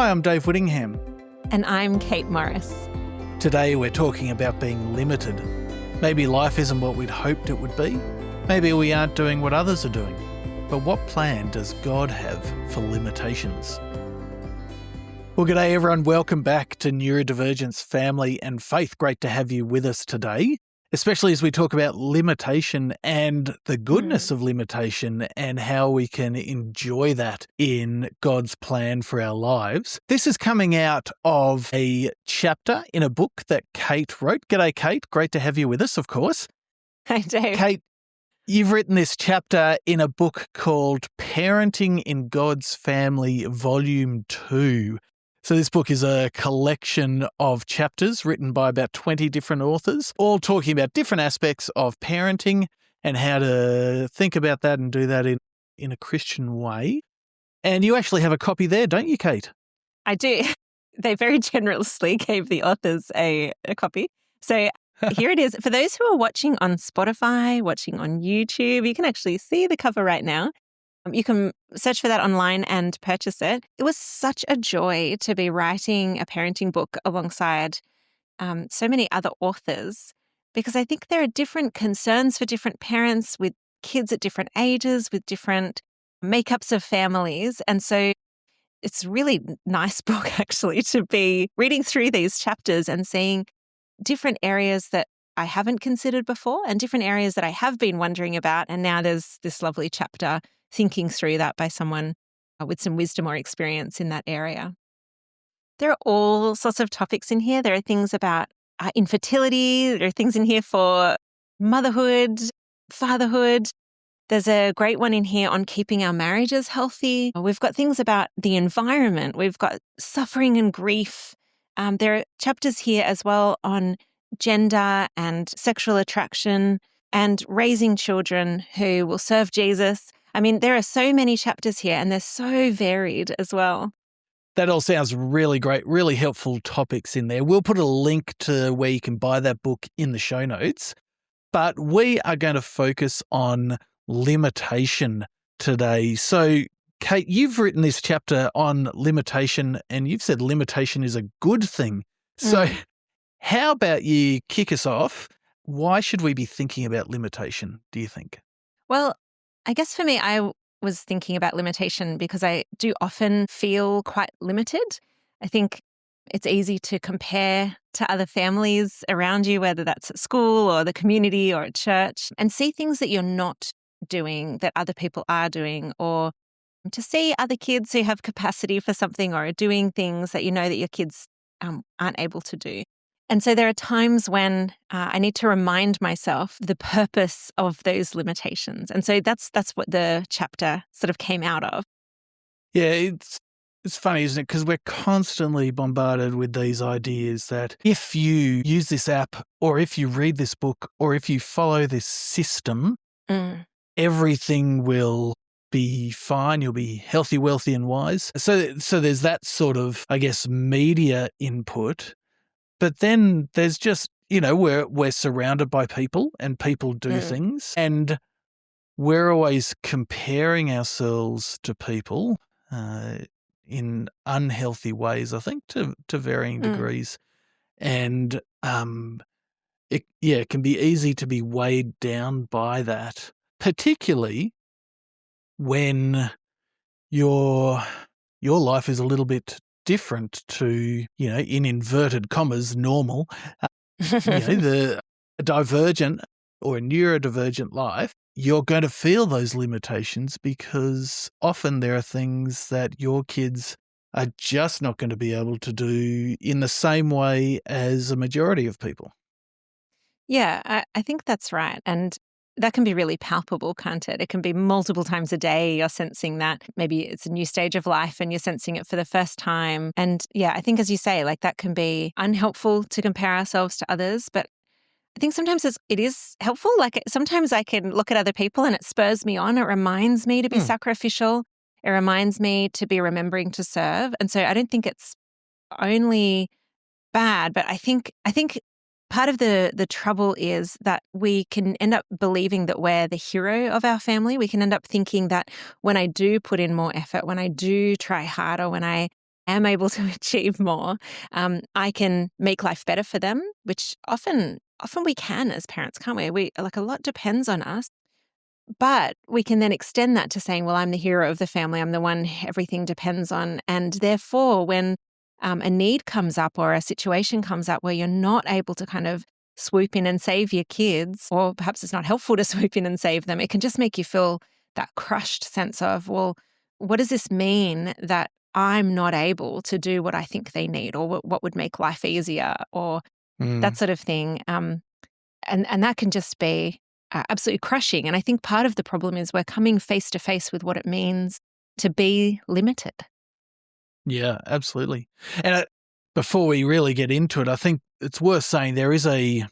Hi, I'm Dave Whittingham. And I'm Kate Morris. Today we're talking about being limited. Maybe life isn't what we'd hoped it would be. Maybe we aren't doing what others are doing. But what plan does God have for limitations? Well, g'day everyone. Welcome back to Neurodivergence Family and Faith. Great to have you with us today, especially as we talk about limitation and the goodness of limitation and how we can enjoy that in God's plan for our lives. This is coming out of a chapter in a book that Kate wrote. G'day, Kate. Great to have you with us, of course. Hi, Dave. Kate, you've written this chapter in a book called Parenting in God's Family, Volume 2. So this book is a collection of chapters written by about 20 different authors, all talking about different aspects of parenting and how to think about that and do that in a Christian way. And you actually have a copy there, don't you, Kate? I do. They very generously gave the authors a copy. So here it is. For those who are watching on Spotify, watching on YouTube, you can actually see the cover right now. You can search for that online and purchase it. It was such a joy to be writing a parenting book alongside so many other authors, because I think there are different concerns for different parents with kids at different ages, with different makeups of families. And so it's a really nice book, actually, to be reading through these chapters and seeing different areas that I haven't considered before and different areas that I have been wondering about. And now there's this lovely chapter thinking through that by someone with some wisdom or experience in that area. There are all sorts of topics in here. There are things about infertility. There are things in here for motherhood, fatherhood. There's a great one in here on keeping our marriages healthy. We've got things about the environment. We've got suffering and grief. There are chapters here as well on gender and sexual attraction and raising children who will serve Jesus. I mean, there are so many chapters here and they're so varied as well. That all sounds really great, really helpful topics in there. We'll put a link to where you can buy that book in the show notes. But we are going to focus on limitation today. So, Kate, you've written this chapter on limitation and you've said limitation is a good thing. So how about you kick us off? Why should we be thinking about limitation, do you think? Well, I guess for me, I was thinking about limitation because I do often feel quite limited. I think it's easy to compare to other families around you, whether that's at school or the community or at church, and see things that you're not doing that other people are doing, or to see other kids who have capacity for something or are doing things that you know that your kids aren't able to do. And so there are times when I need to remind myself the purpose of those limitations. And so that's what the chapter sort of came out of. Yeah, it's funny, isn't it? Because we're constantly bombarded with these ideas that if you use this app or if you read this book or if you follow this system, everything will be fine. You'll be healthy, wealthy, and wise. So there's that sort of, I guess, media input. But then there's just, we're surrounded by people and people do things. And we're always comparing ourselves to people in unhealthy ways, I think, to varying degrees. And it can be easy to be weighed down by that, particularly when your life is a little bit different to, in inverted commas, normal, the divergent or a neurodivergent life, you're going to feel those limitations because often there are things that your kids are just not going to be able to do in the same way as a majority of people. Yeah, I think that's right. And that can be really palpable, can't it? It can be multiple times a day you're sensing that. Maybe it's a new stage of life and you're sensing it for the first time. And yeah, I think as you say, like that can be unhelpful to compare ourselves to others. But I think sometimes it is helpful. Like sometimes I can look at other people and it spurs me on. It reminds me to be sacrificial. It reminds me to be remembering to serve. And so I don't think it's only bad, but I think part of the trouble is that we can end up believing that we're the hero of our family. We can end up thinking that when I do put in more effort, when I do try harder, when I am able to achieve more. I can make life better for them, which often we can as parents, can't we? We like a lot depends on us. But we can then extend that to saying, well, I'm the hero of the family. I'm the one everything depends on. And therefore, when a need comes up or a situation comes up where you're not able to kind of swoop in and save your kids, or perhaps it's not helpful to swoop in and save them, it can just make you feel that crushed sense of, well, what does this mean that I'm not able to do what I think they need, or what would make life easier, or that sort of thing. And that can just be absolutely crushing. And I think part of the problem is we're coming face to face with what it means to be limited. Yeah, absolutely. And before we really get into it, I think it's worth saying there is a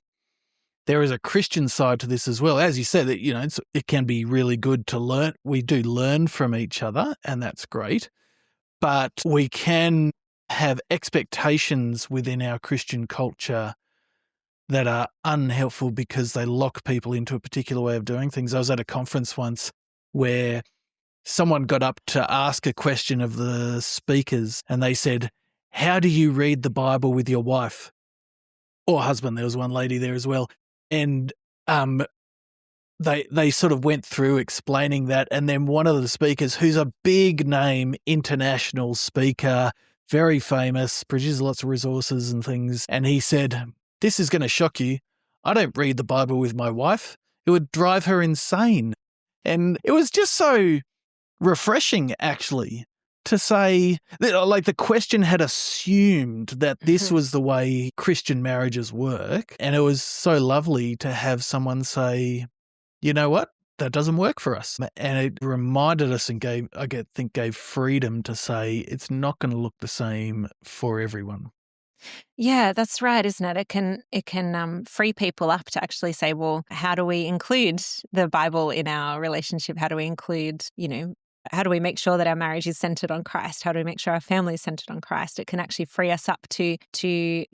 Christian side to this as well. As you said, that it can be really good to learn. We do learn from each other, and that's great. But we can have expectations within our Christian culture that are unhelpful because they lock people into a particular way of doing things. I was at a conference once where someone got up to ask a question of the speakers, and they said, "How do you read the Bible with your wife or husband?" There was one lady there as well. And they sort of went through explaining that, and then one of the speakers, who's a big name international speaker, very famous, produces lots of resources and things, and he said, "This is going to shock you. I don't read the Bible with my wife. It would drive her insane." And it was just so refreshing, actually, to say that, like, the question had assumed that this was the way Christian marriages work, and it was so lovely to have someone say, "You know what? That doesn't work for us." And it reminded us and gave freedom to say it's not going to look the same for everyone. Yeah, that's right, isn't it? It can free people up to actually say, well, how do we include the Bible in our relationship? How do we include, how do we make sure that our marriage is centered on Christ? How do we make sure our family is centered on Christ? It can actually free us up to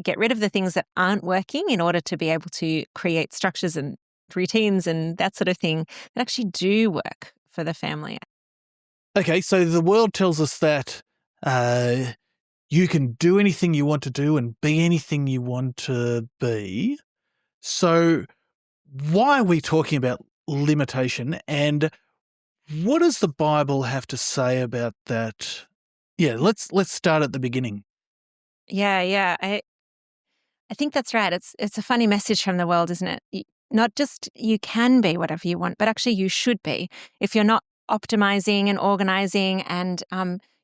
get rid of the things that aren't working in order to be able to create structures and routines and that sort of thing that actually do work for the family. Okay, so the world tells us that you can do anything you want to do and be anything you want to be. So why are we talking about limitation, and what does the Bible have to say about that? Yeah, let's start at the beginning. Yeah. I think that's right. It's a funny message from the world, isn't it? Not just you can be whatever you want, but actually you should be. If you're not optimizing and organizing and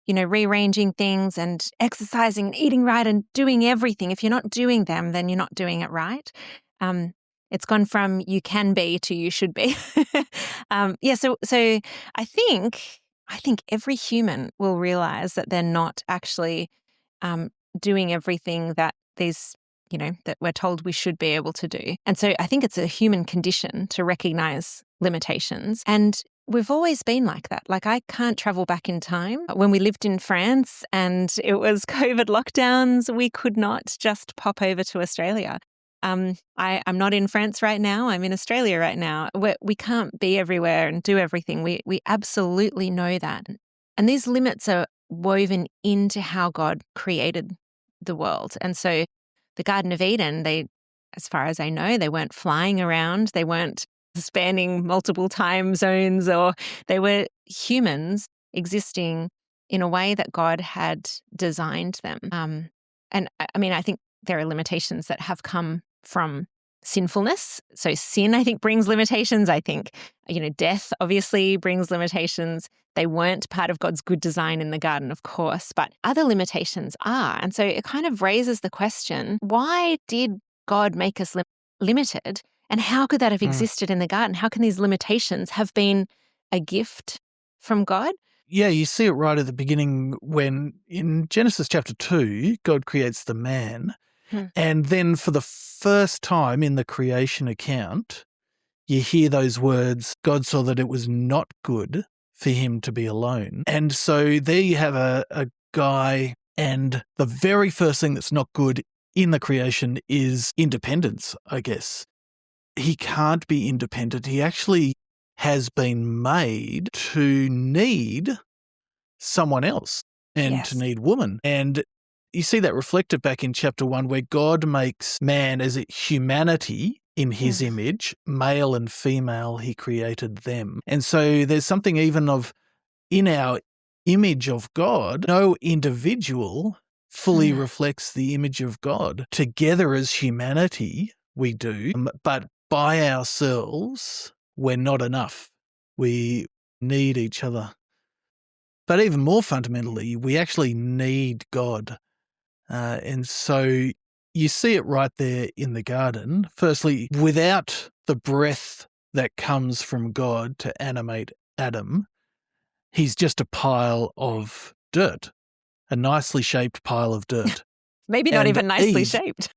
rearranging things and exercising and eating right and doing everything, if you're not doing them, then you're not doing it right. It's gone from you can be to you should be. So I think every human will realize that they're not actually doing everything that that we're told we should be able to do. And so I think it's a human condition to recognize limitations. And we've always been like that. Like, I can't travel back in time. When we lived in France and it was COVID lockdowns, we could not just pop over to Australia. I'm not in France right now. I'm in Australia right now. We can't be everywhere and do everything. We absolutely know that. And these limits are woven into how God created the world. And so the Garden of Eden, as far as I know, they weren't flying around. They weren't spanning multiple time zones, or they were humans existing in a way that God had designed them. And I mean, I think there are limitations that have come from sinfulness. So sin, I think, brings limitations. I think, death obviously brings limitations. They weren't part of God's good design in the garden, of course, but other limitations are. And so it kind of raises the question, why did God make us limited? And how could that have existed in the garden? How can these limitations have been a gift from God? Yeah, you see it right at the beginning when in Genesis chapter 2, God creates the man. And then for the first time in the creation account, you hear those words, God saw that it was not good for him to be alone. And so there you have a guy, and the very first thing that's not good in the creation is independence, I guess. He can't be independent. He actually has been made to need someone else. and to Yes. need woman. And you see that reflected back in chapter 1, where God makes man as humanity in his image, male and female, he created them. And so there's something even of, in our image of God, no individual fully reflects the image of God. Together as humanity, we do, but by ourselves, we're not enough. We need each other. But even more fundamentally, we actually need God. And so you see it right there in the garden. Firstly, without the breath that comes from God to animate Adam, he's just a pile of dirt, a nicely shaped pile of dirt. Maybe not And even nicely Eve, shaped.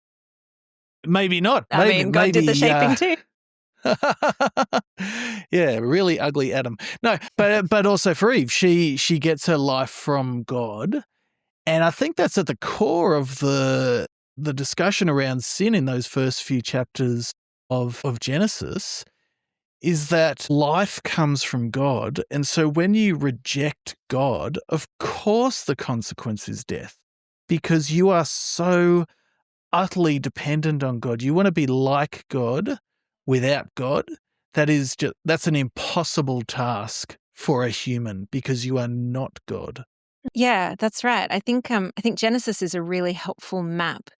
maybe not. I mean, God did the shaping too. Yeah, really ugly Adam. No, but also for Eve, she gets her life from God. And I think that's at the core of the discussion around sin in those first few chapters of Genesis, is that life comes from God. And so when you reject God, of course the consequence is death, because you are so utterly dependent on God. You want to be like God without God. That's an impossible task for a human, because you are not God. Yeah, that's right. I think Genesis is a really helpful map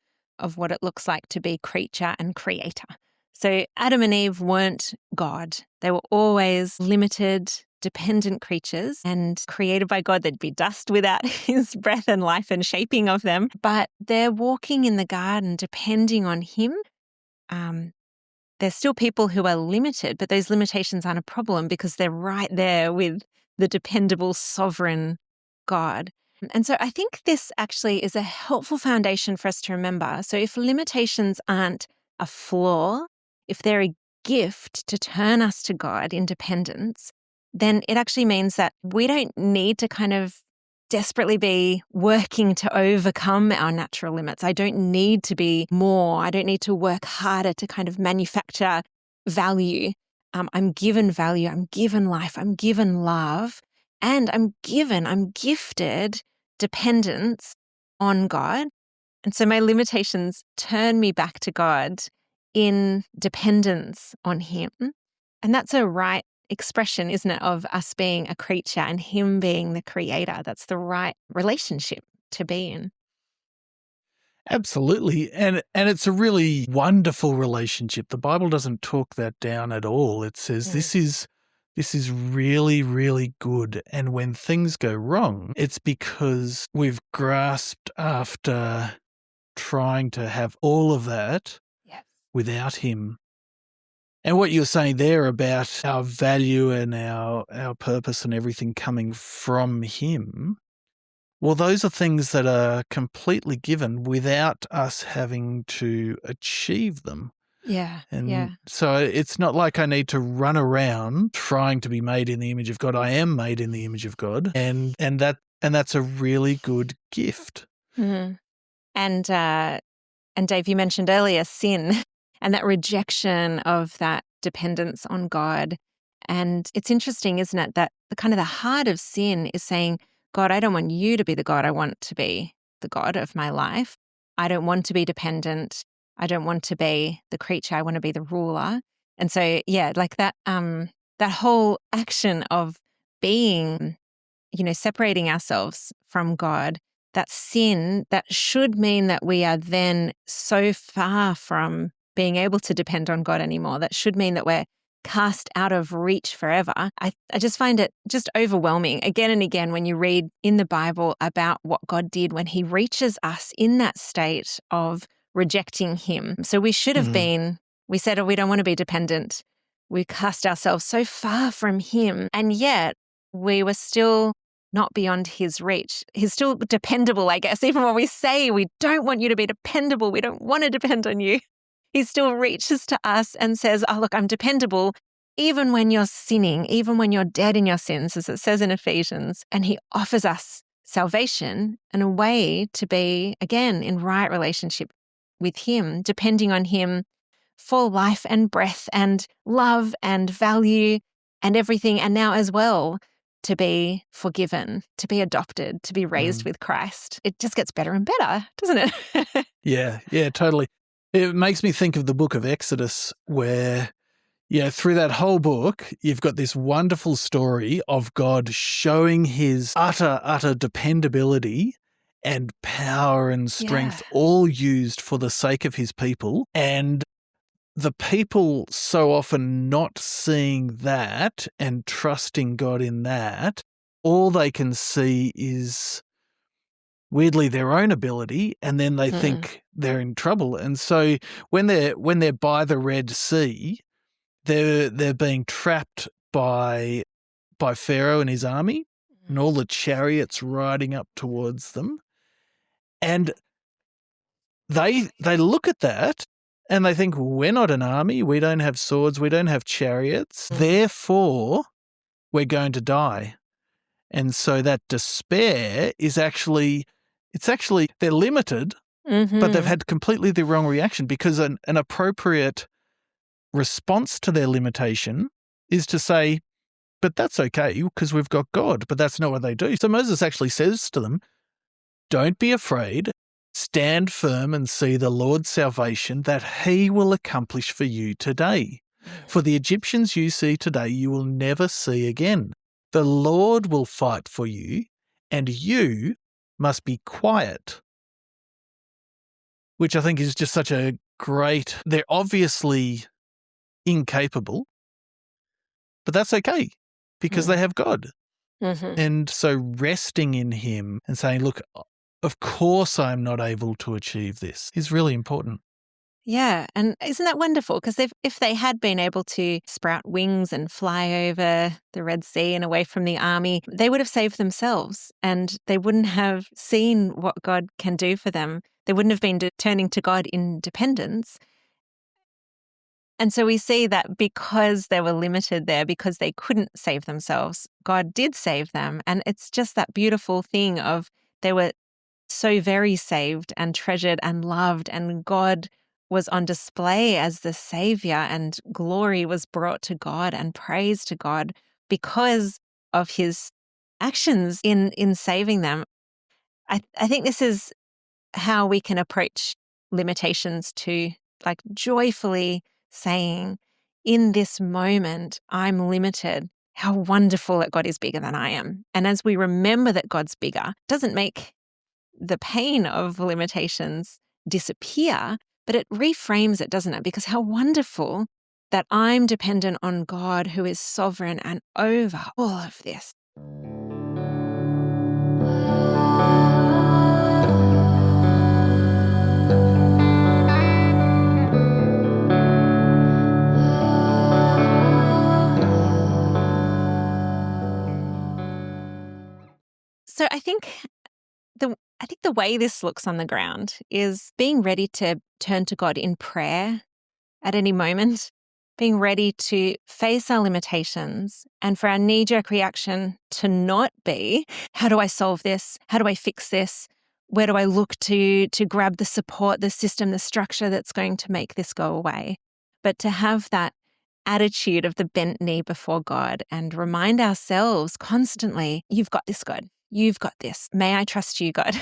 of what it looks like to be creature and creator. So Adam and Eve weren't God. They were always limited, dependent creatures, and created by God. They'd be dust without his breath and life and shaping of them. But they're walking in the garden depending on him. There's still people who are limited, but those limitations aren't a problem because they're right there with the dependable, sovereign God. And so I think this actually is a helpful foundation for us to remember. So if limitations aren't a flaw, if they're a gift to turn us to God in dependence, then it actually means that we don't need to kind of desperately be working to overcome our natural limits. I don't need to be more. I don't need to work harder to kind of manufacture value. I'm given value. I'm given life. I'm given love. And I'm gifted dependence on God. And so my limitations turn me back to God in dependence on Him. And that's a right expression, isn't it, of us being a creature and Him being the creator. That's the right relationship to be in. Absolutely. And it's a really wonderful relationship. The Bible doesn't talk that down at all. It says this is really, really good. And when things go wrong, it's because we've grasped after trying to have all of that without him. And what you're saying there about our value and our purpose and everything coming from him, well, those are things that are completely given without us having to achieve them. And so it's not like I need to run around trying to be made in the image of God. I am made in the image of God, and that's a really good gift. Mm-hmm. And Dave, you mentioned earlier sin and that rejection of that dependence on God. And it's interesting, isn't it, that the kind of the heart of sin is saying, God, I don't want you to be the God. I want to be the God of my life. I don't want to be dependent. I don't want to be the creature. I want to be the ruler. And so, yeah, like that whole action of being, separating ourselves from God, that sin, that should mean that we are then so far from being able to depend on God anymore. That should mean that we're cast out of reach forever. I just find it just overwhelming again and again when you read in the Bible about what God did when he reaches us in that state of rejecting him. So we should have been, we said, oh, we don't want to be dependent. We cast ourselves so far from him. And yet we were still not beyond his reach. He's still dependable, I guess. Even when we say we don't want you to be dependable, we don't want to depend on you, he still reaches to us and says, oh, look, I'm dependable even when you're sinning, even when you're dead in your sins, as it says in Ephesians. And he offers us salvation and a way to be, again, in right relationship with him, depending on him for life and breath and love and value and everything. And now as well, to be forgiven, to be adopted, to be raised with Christ. It just gets better and better, doesn't it? Yeah, totally. It makes me think of the book of Exodus where, through that whole book, you've got this wonderful story of God showing his utter dependability and power and strength, all used for the sake of his people. And the people so often not seeing that and trusting God in that, all they can see is weirdly their own ability, and then they think they're in trouble. And so when they're by the Red Sea, they're being trapped by Pharaoh and his army and all the chariots riding up towards them. And they look at that and they think, well, we're not an army. We don't have swords. We don't have chariots. Therefore, we're going to die. And so that despair is they're limited, but they've had completely the wrong reaction, because an appropriate response to their limitation is to say, but that's okay because we've got God. But that's not what they do. So Moses actually says to them, don't be afraid. Stand firm and see the Lord's salvation that he will accomplish for you today. For the Egyptians you see today, you will never see again. The Lord will fight for you, and you must be quiet. Which I think is just such a great, they're obviously incapable, but that's okay because they have God. And so resting in him and saying, look, of course I'm not able to achieve this is really important. Yeah. And isn't that wonderful? Because if they had been able to sprout wings and fly over the Red Sea and away from the army, they would have saved themselves and they wouldn't have seen what God can do for them. They wouldn't have been turning to God in dependence. And so we see that because they were limited there, because they couldn't save themselves, God did save them. And it's just that beautiful thing of they were so very saved and treasured and loved, and God was on display as the Savior, and glory was brought to God and praise to God because of his actions in saving them. I think this is how we can approach limitations too, like joyfully saying, in this moment, I'm limited. How wonderful that God is bigger than I am. And as we remember that God's bigger, it doesn't make the pain of limitations disappear, but it reframes it, doesn't it? Because how wonderful that I'm dependent on God who is sovereign and over all of this. So I think the way this looks on the ground is being ready to turn to God in prayer at any moment, being ready to face our limitations, and for our knee-jerk reaction to not be, how do I solve this? How do I fix this? Where do I look to grab the support, the system, the structure that's going to make this go away? But to have that attitude of the bent knee before God and remind ourselves constantly, you've got this, God. You've got this. May I trust you, God?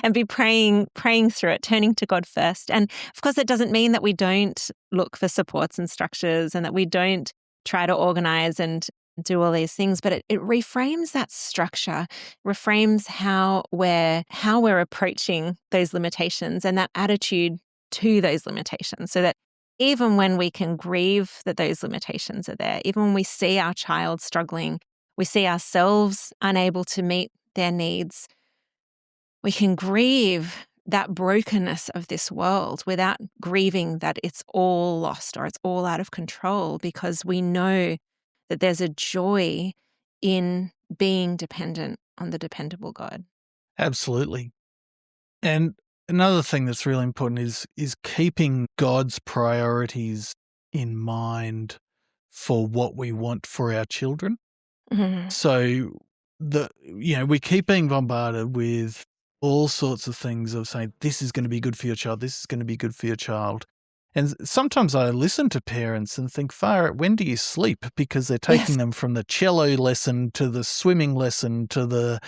And be praying through it, turning to God first. And of course, it doesn't mean that we don't look for supports and structures and that we don't try to organize and do all these things, but it reframes that structure, reframes how we're approaching those limitations and that attitude to those limitations, so that even when we can grieve that those limitations are there, even when we see our child struggling, we see ourselves unable to meet their needs, we can grieve that brokenness of this world without grieving that it's all lost or it's all out of control, because we know that there's a joy in being dependent on the dependable God. Absolutely. And another thing that's really important is keeping God's priorities in mind for what we want for our children. Mm-hmm. So we keep being bombarded with all sorts of things of saying, this is going to be good for your child. This is going to be good for your child. And sometimes I listen to parents and think, far, when do you sleep? Because they're Yes. taking them from the cello lesson to the swimming lesson to the,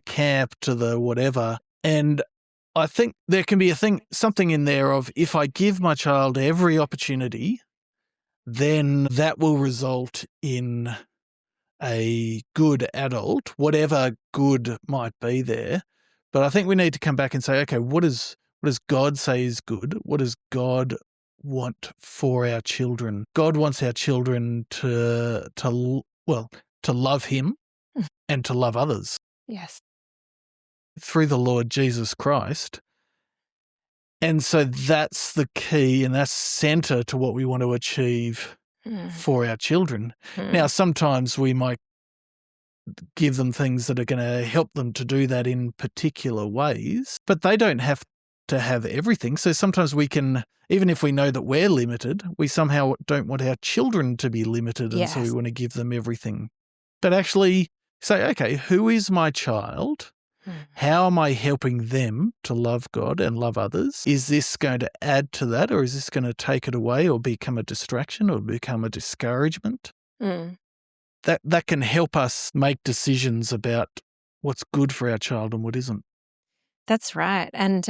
camp to the whatever. And I think there can be something in there of, if I give my child every opportunity, then that will result in a good adult, whatever good might be there. But I think we need to come back and say, okay, what does God say is good? What does God want for our children? God wants our children to love Him and to love others Yes. through the Lord Jesus Christ. And so that's the key, and that's center to what we want to achieve for our children. Now, sometimes we might give them things that are going to help them to do that in particular ways, but they don't have to have everything. So sometimes we can, even if we know that we're limited, we somehow don't want our children to be limited, and so we Yes. want to give them everything. But actually say, okay, who is my child? How am I helping them to love God and love others? Is this going to add to that, or is this going to take it away or become a distraction or become a discouragement? That can help us make decisions about what's good for our child and what isn't. That's right. And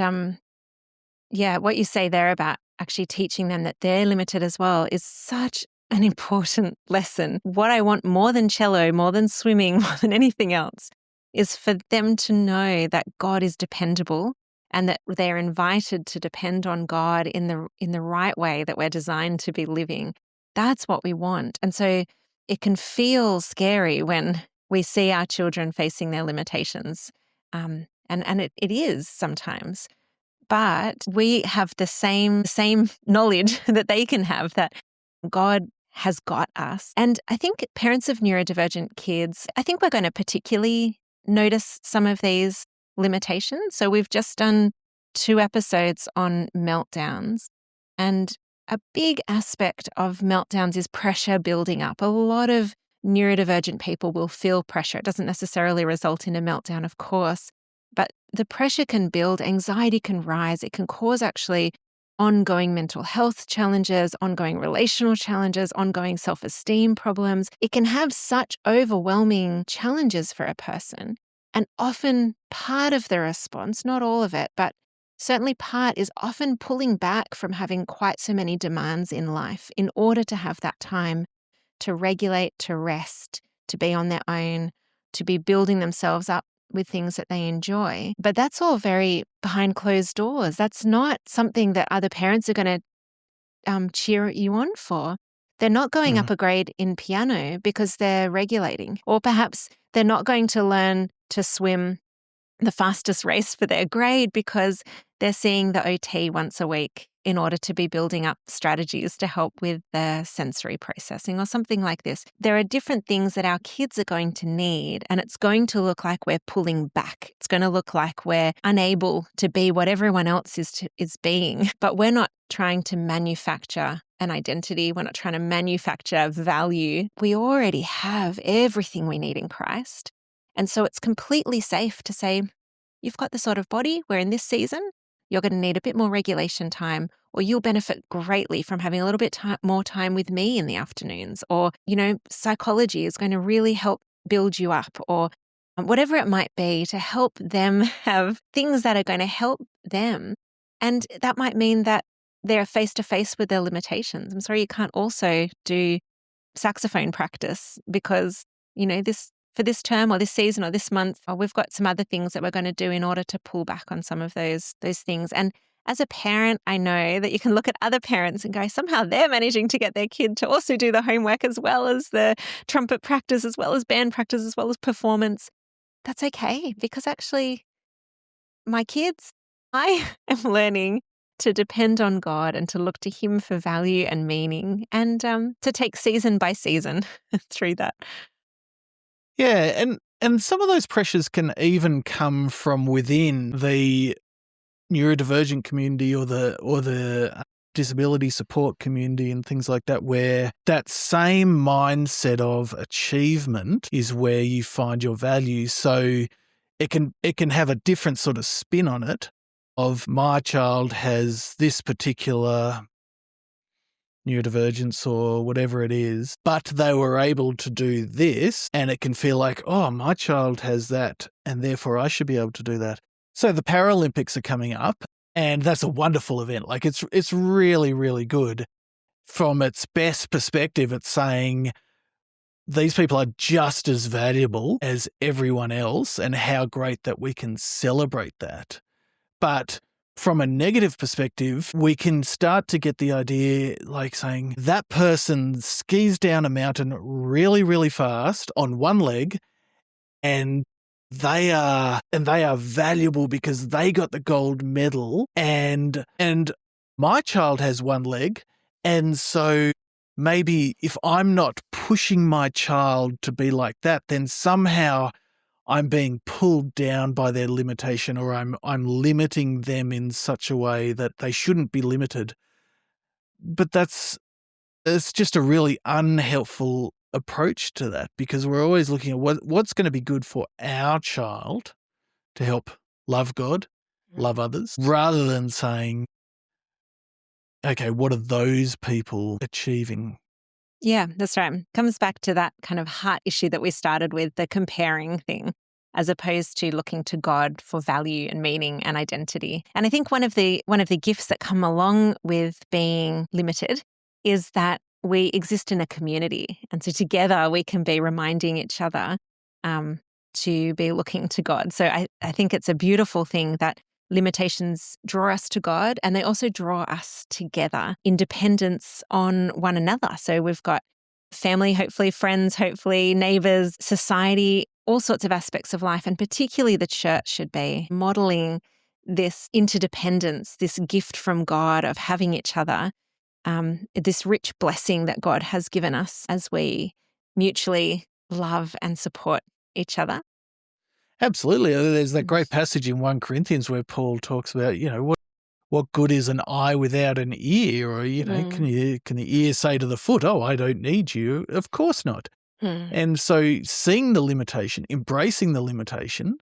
what you say there about actually teaching them that they're limited as well is such an important lesson. What I want more than cello, more than swimming, more than anything else, is for them to know that God is dependable and that they're invited to depend on God in the right way that we're designed to be living. That's what we want. And so it can feel scary when we see our children facing their limitations. And it is sometimes. But we have the same knowledge that they can have, that God has got us. And I think parents of neurodivergent kids, I think we're going to particularly notice some of these limitations. So we've just done 2 episodes on meltdowns. And a big aspect of meltdowns is pressure building up. A lot of neurodivergent people will feel pressure. It doesn't necessarily result in a meltdown, of course, but the pressure can build, anxiety can rise, it can cause actually ongoing mental health challenges, ongoing relational challenges, ongoing self-esteem problems. It can have such overwhelming challenges for a person. And often part of the response, not all of it, but certainly part, is often pulling back from having quite so many demands in life in order to have that time to regulate, to rest, to be on their own, to be building themselves up with things that they enjoy. But that's all very behind closed doors. That's not something that other parents are going to cheer you on for. They're not going up a grade in piano because they're regulating, or perhaps they're not going to learn to swim the fastest race for their grade because they're seeing the OT once a week in order to be building up strategies to help with their sensory processing or something like this. There are different things that our kids are going to need, and it's going to look like we're pulling back. It's going to look like we're unable to be what everyone else is being, but we're not trying to manufacture an identity. We're not trying to manufacture value. We already have everything we need in Christ. And so it's completely safe to say, you've got the sort of body where in this season, you're going to need a bit more regulation time, or you'll benefit greatly from having a little bit more time with me in the afternoons, or, psychology is going to really help build you up, or whatever it might be, to help them have things that are going to help them. And that might mean that they're face to face with their limitations. I'm sorry you can't also do saxophone practice because, for this term or this season or this month, we've got some other things that we're going to do in order to pull back on some of those things. And as a parent, I know that you can look at other parents and go, somehow they're managing to get their kid to also do the homework as well as the trumpet practice, as well as band practice, as well as performance. That's okay, because actually my kids, I am learning to depend on God and to look to Him for value and meaning, and to take season by season through that. Yeah, and some of those pressures can even come from within the neurodivergent community or the disability support community and things like that, where that same mindset of achievement is where you find your value. So it can have a different sort of spin on it, of my child has this particular neurodivergence or whatever it is, but they were able to do this, and it can feel like, oh, my child has that, and therefore I should be able to do that. So the Paralympics are coming up, and that's a wonderful event. Like it's really, really good. From its best perspective, it's saying these people are just as valuable as everyone else, and how great that we can celebrate that. But from a negative perspective, we can start to get the idea like saying that person skis down a mountain really, really fast on one leg, and they are valuable because they got the gold medal, and my child has one leg, and so maybe if I'm not pushing my child to be like that, then somehow I'm being pulled down by their limitation, or I'm limiting them in such a way that they shouldn't be limited. But it's just a really unhelpful approach to that, because we're always looking at what's going to be good for our child to help love God, love others, rather than saying, okay, what are those people achieving? Yeah, that's right. Comes back to that kind of heart issue that we started with, the comparing thing, as opposed to looking to God for value and meaning and identity. And I think one of the gifts that come along with being limited is that we exist in a community. And so together we can be reminding each other to be looking to God. So I think it's a beautiful thing that limitations draw us to God, and they also draw us together in dependence on one another. So we've got family, hopefully friends, hopefully neighbors, society, all sorts of aspects of life, and particularly the church should be modeling this interdependence, this gift from God of having each other, this rich blessing that God has given us as we mutually love and support each other. Absolutely. There's that great passage in 1 Corinthians where Paul talks about, what good is an eye without an ear? Or, can the ear say to the foot, oh, I don't need you? Of course not. And so seeing the limitation, embracing the limitation,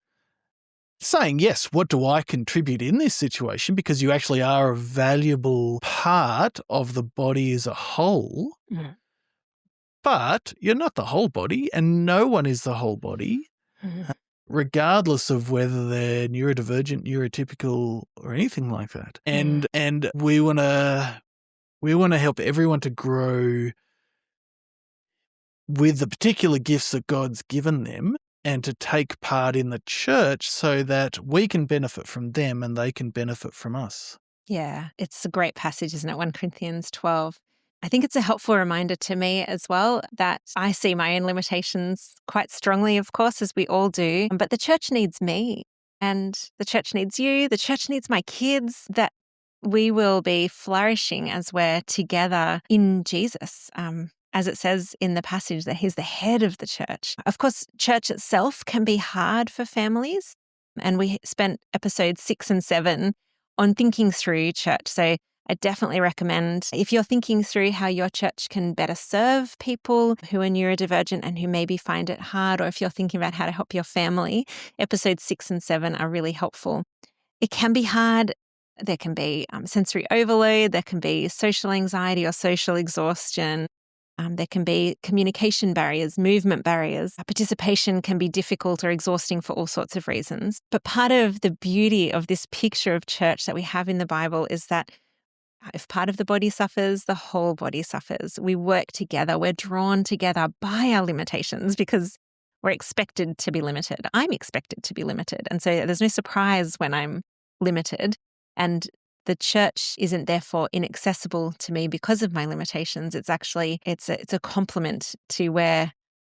saying, yes, what do I contribute in this situation? Because you actually are a valuable part of the body as a whole, but you're not the whole body, and no one is the whole body. Regardless of whether they're neurodivergent, neurotypical, or anything like that. And we want to help everyone to grow with the particular gifts that God's given them, and to take part in the church so that we can benefit from them and they can benefit from us. Yeah, it's a great passage, isn't it? 1 Corinthians 12. I think it's a helpful reminder to me as well that I see my own limitations quite strongly, of course, as we all do. But the church needs me, and the church needs you. The church needs my kids, that we will be flourishing as we're together in Jesus. As it says in the passage, that he's the head of the church. Of course, church itself can be hard for families. And we spent episodes 6 and 7 on thinking through church. So I definitely recommend, if you're thinking through how your church can better serve people who are neurodivergent and who maybe find it hard, or if you're thinking about how to help your family, episodes 6 and 7 are really helpful. It can be hard. There can be sensory overload. There can be social anxiety or social exhaustion. There can be communication barriers, movement barriers. Participation can be difficult or exhausting for all sorts of reasons. But part of the beauty of this picture of church that we have in the Bible is that if part of the body suffers, the whole body suffers. We work together. We're drawn together by our limitations because we're expected to be limited. I'm expected to be limited. And so there's no surprise when I'm limited. And the church isn't therefore inaccessible to me because of my limitations. It's actually, it's a complement to where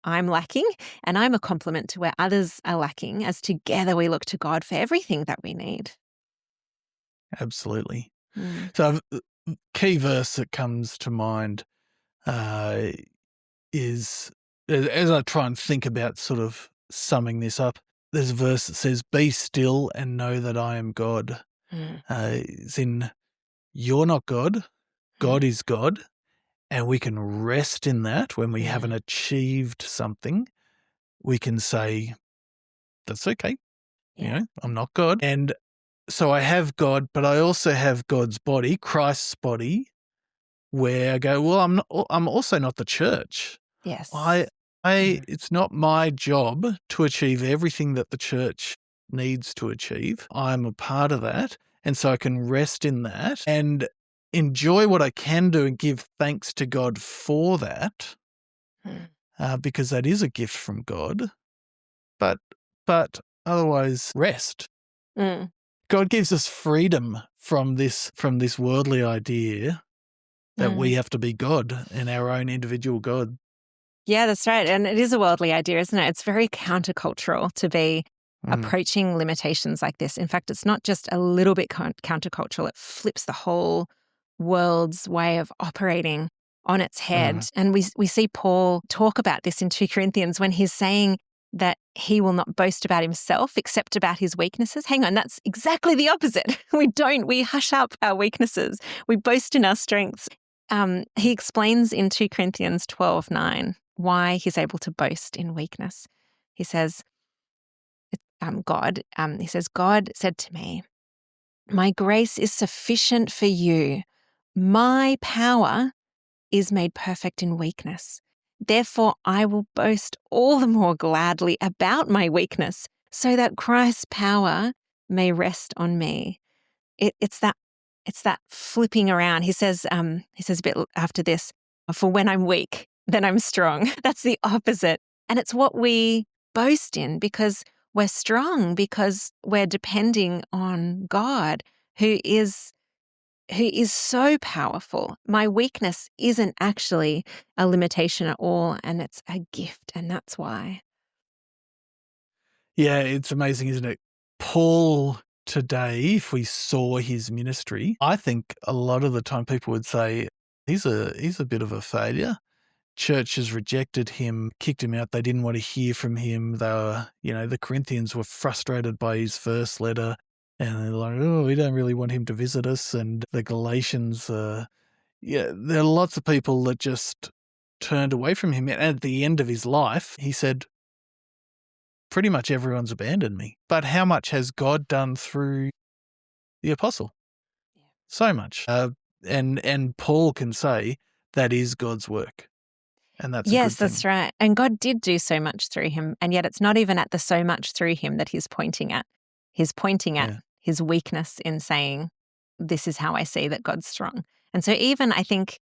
I'm lacking, and I'm a complement to where others are lacking, as together we look to God for everything that we need. Absolutely. So a key verse that comes to mind is, as I try and think about sort of summing this up, there's a verse that says, be still and know that I am God. It's in, you're not God, God is God, and we can rest in that. When we haven't achieved something, we can say, that's okay. I'm not God. And so I have God, but I also have God's body, Christ's body, where I go, well, I'm also not the church. Yes. It's not my job to achieve everything that the church needs to achieve. I'm a part of that. And so I can rest in that and enjoy what I can do and give thanks to God for that, because that is a gift from God. But otherwise, rest. Mm. God gives us freedom from this worldly idea that we have to be God and our own individual God. Yeah, that's right. And it is a worldly idea, isn't it? It's very countercultural to be approaching limitations like this. In fact, it's not just a little bit countercultural. It flips the whole world's way of operating on its head. And we see Paul talk about this in 2 Corinthians when he's saying that he will not boast about himself except about his weaknesses. Hang on, that's exactly the opposite. We hush up our weaknesses. We boast in our strengths. He explains in 2 Corinthians 12:9 why he's able to boast in weakness. He says, God said to me, "My grace is sufficient for you. My power is made perfect in weakness. Therefore, I will boast all the more gladly about my weakness, so that Christ's power may rest on me." It's that flipping around. He says a bit after this, "For when I'm weak, then I'm strong." That's the opposite. And it's what we boast in because we're strong, because we're depending on God, who is so powerful. My weakness isn't actually a limitation at all, and it's a gift, and that's why. Yeah, it's amazing, isn't it? Paul today, if we saw his ministry, I think a lot of the time people would say he's a bit of a failure. Churches rejected him, kicked him out. They didn't want to hear from him. They were, the Corinthians were frustrated by his first letter, and they're like, "Oh, we don't really want him to visit us." And the Galatians, there are lots of people that just turned away from him. And at the end of his life, he said, pretty much everyone's abandoned me. But how much has God done through the apostle? Yeah. So much. And Paul can say that is God's work. And that's yes, a good thing. that's right. And God did do so much through him. And yet it's not even at the so much through him that he's pointing at. He's pointing at his weakness in saying, this is how I see that God's strong. And so even I think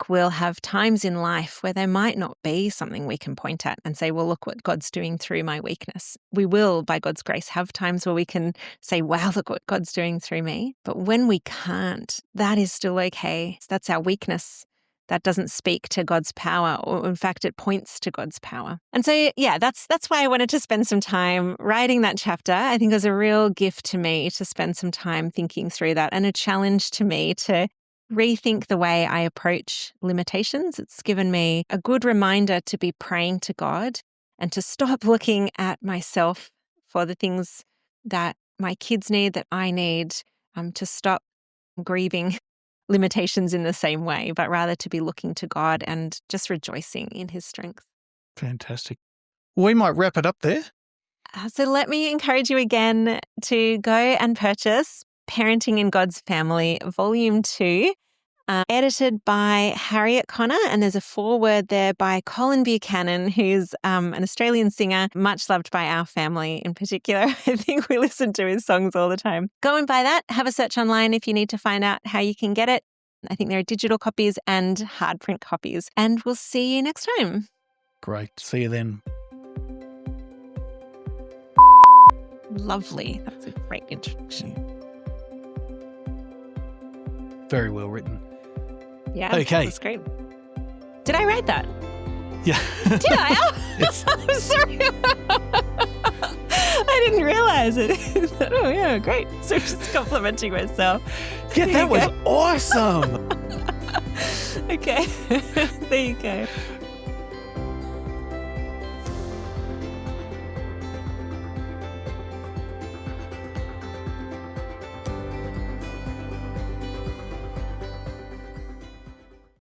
we'll have times in life where there might not be something we can point at and say, well, look what God's doing through my weakness. We will, by God's grace, have times where we can say, wow, look what God's doing through me. But when we can't, that is still okay. That's our weakness. That doesn't speak to God's power, or in fact, it points to God's power. And so, that's why I wanted to spend some time writing that chapter. I think it was a real gift to me to spend some time thinking through that, and a challenge to me to rethink the way I approach limitations. It's given me a good reminder to be praying to God and to stop looking at myself for the things that my kids need, that I need, to stop grieving limitations in the same way, but rather to be looking to God and just rejoicing in his strength. Fantastic. We might wrap it up there. So let me encourage you again to go and purchase Parenting in God's Family, Volume 2, edited by Harriet Connor, and there's a foreword there by Colin Buchanan, who's an Australian singer, much loved by our family in particular. I think we listen to his songs all the time. Go and buy that. Have a search online if you need to find out how you can get it. I think there are digital copies and hard print copies. And we'll see you next time. Great. See you then. Lovely. That's a great introduction. Very well written. Yeah, okay. That's great. Did I write that? Yeah. Did I? I'm sorry. I didn't realize it. Oh, yeah, great. So just complimenting myself. Yeah, that was awesome. Okay. There you go.